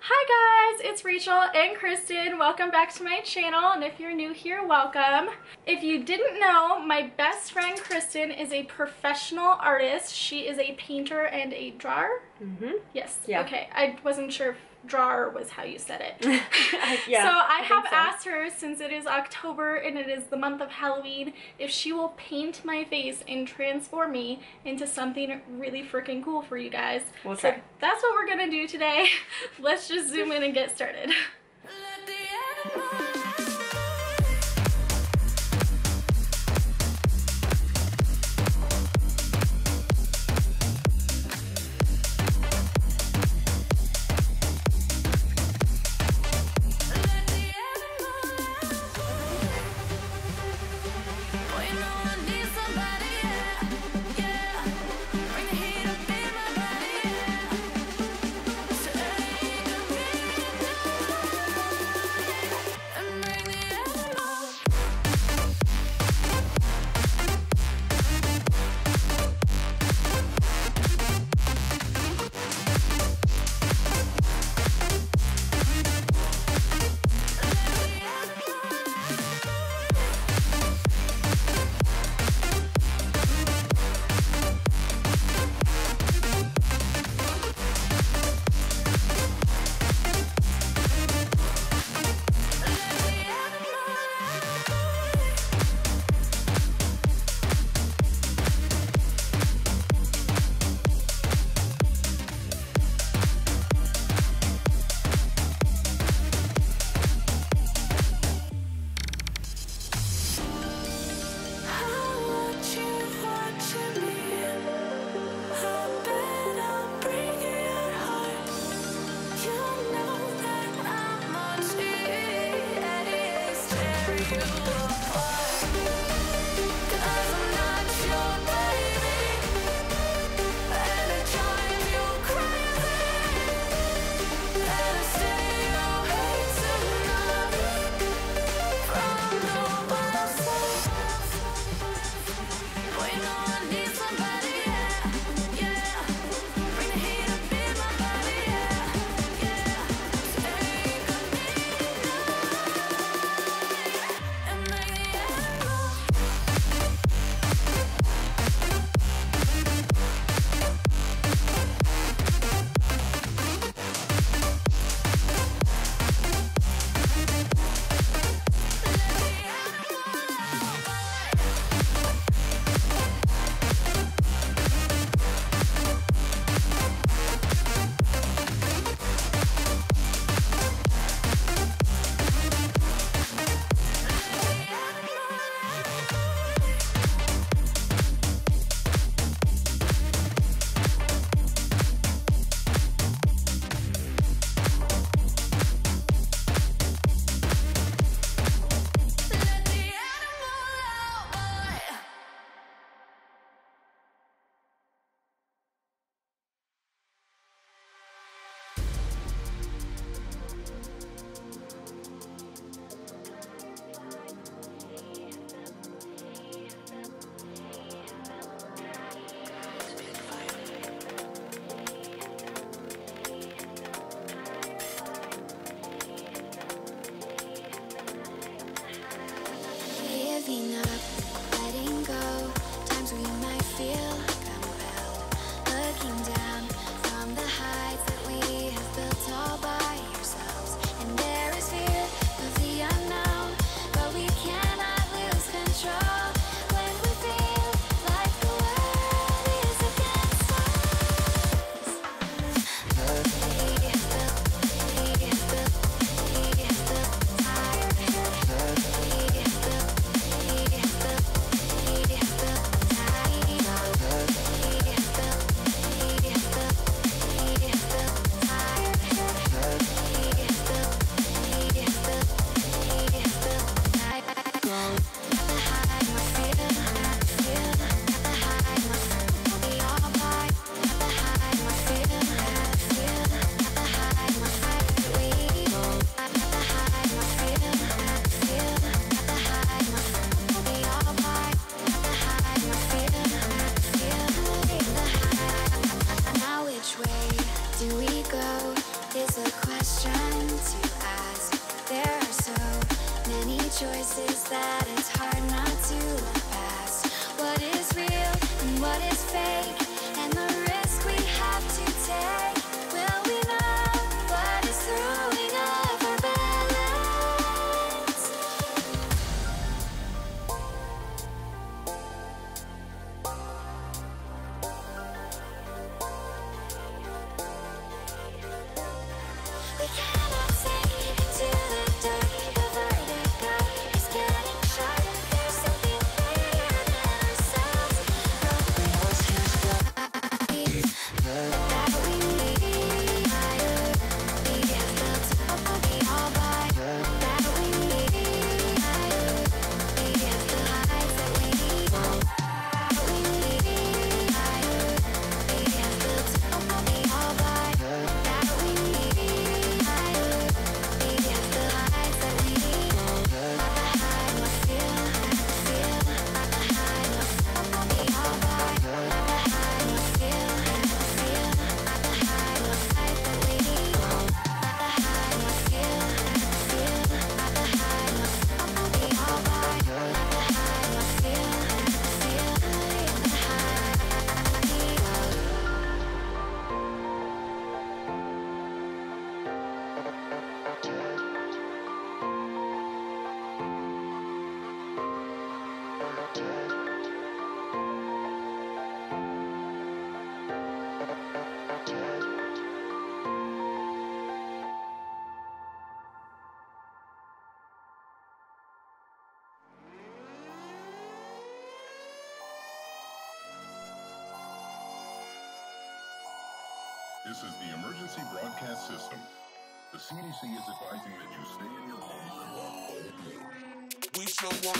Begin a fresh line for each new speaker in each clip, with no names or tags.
Hi guys, it's Rachel and Kristen. Welcome back to my channel, and if you're new here, welcome. If you didn't know, my best friend Kristen is a professional artist. She is a painter and a drawer. Yes. Yeah. Okay, I wasn't sure if drawer was how you said it.
Yeah,
so I have asked her, since it is October and it is the month of Halloween, if she will paint my face and transform me into something really freaking cool for you guys.
We'll
so
try.
that's what we're gonna do today. Let's just zoom in and get started.
just trying to ask. There are so many choices that it's hard not to look past. What is real and what is fake, and the risk we have to take. Will we know what is throwing off our balance? We cannot sink into the dark. The vertigo is getting sharp. There's something greater than ourselves. That we need. We have built up the all by. That we need. We have the highs that we need. That we need. We have built up the all by. That we need. We have the highs that we need. The high will feel. The high will the all by. The high will feel. The high will fight that we need. The high will feel. The high will the all by. The high will feel. The
This is the emergency broadcast system. The CDC is advising that you stay in your homes and walk boldly.
We show up.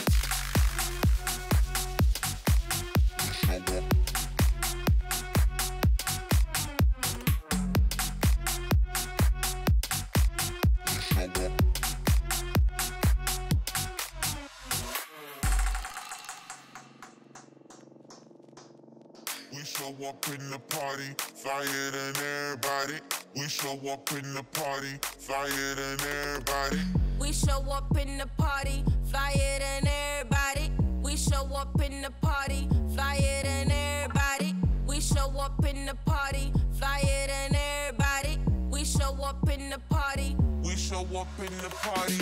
We show up in the party, flyer than everybody. We show up in the party, flyer than everybody.
We show up in the party, flyer than everybody. We show up in the party, flyer than everybody. We show up in the party, flyer than everybody. We show up in the party.
We show up in the party.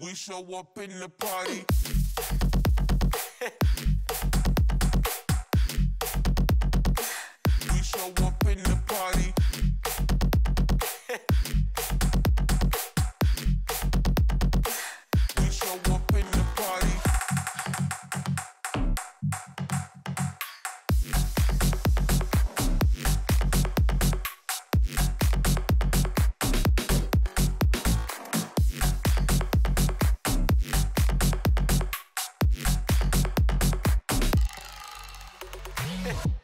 We show up in the party. We show up in the party. We show up in the party.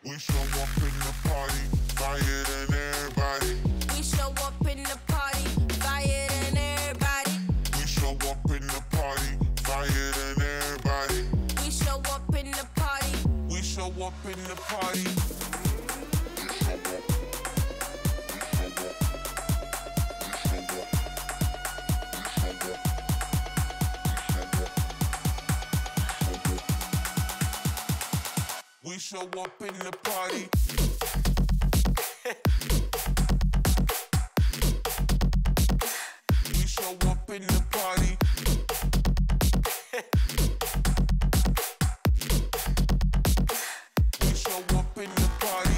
We show up in the party, flyer than everybody.
We show up in the party, flyer than everybody.
We show up in the party, flyer than everybody.
We show up in the party.
We show up in the party. We show up in the party. We show up in the party. We show up in the party.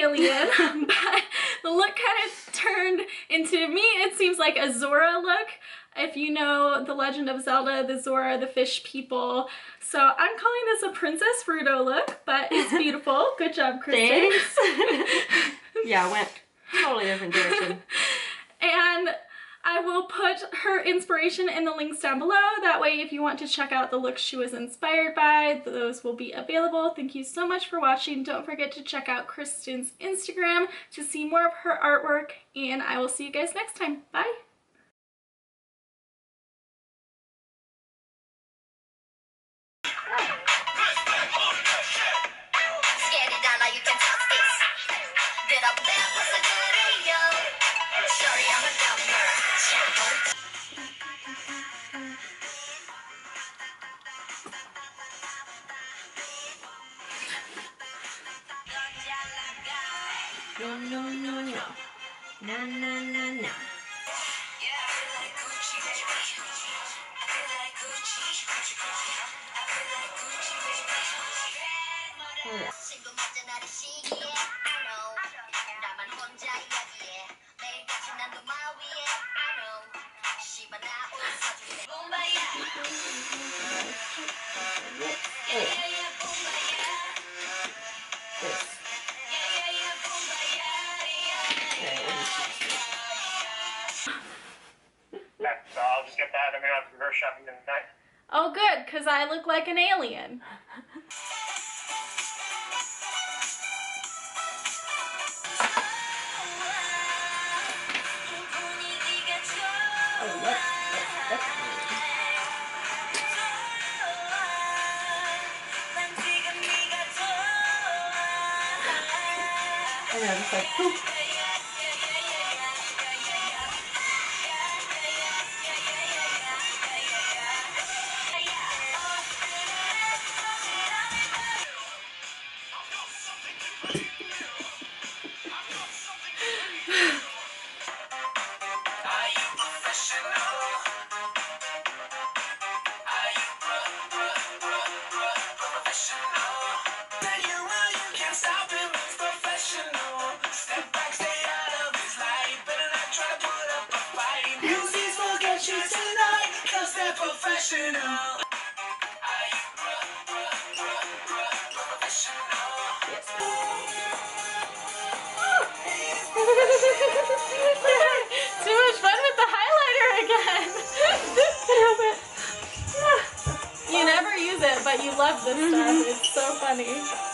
alien, but the look kind of turned into me. It seems like a Zora look. If you know the Legend of Zelda, the Zora, the fish people. So I'm calling this a Princess Ruto look, but it's beautiful. Good job, Kristin.
Thanks. Yeah, I went totally different direction.
And I will put her inspiration in the links down below. That way, if you want to check out the looks she was inspired by, those will be available. Thank you so much for watching. Don't forget to check out Kristin's Instagram to see more of her artwork, and I will see you guys next time. Bye.
No, no, no, no. Na, na, na, na. Oh, yeah.
So I'll just get that. I'm gonna have to go shopping tonight.
Oh, good, because I look like an alien.
like poop.
Too much fun with the highlighter again. You never use it, but you love this stuff. It's so funny.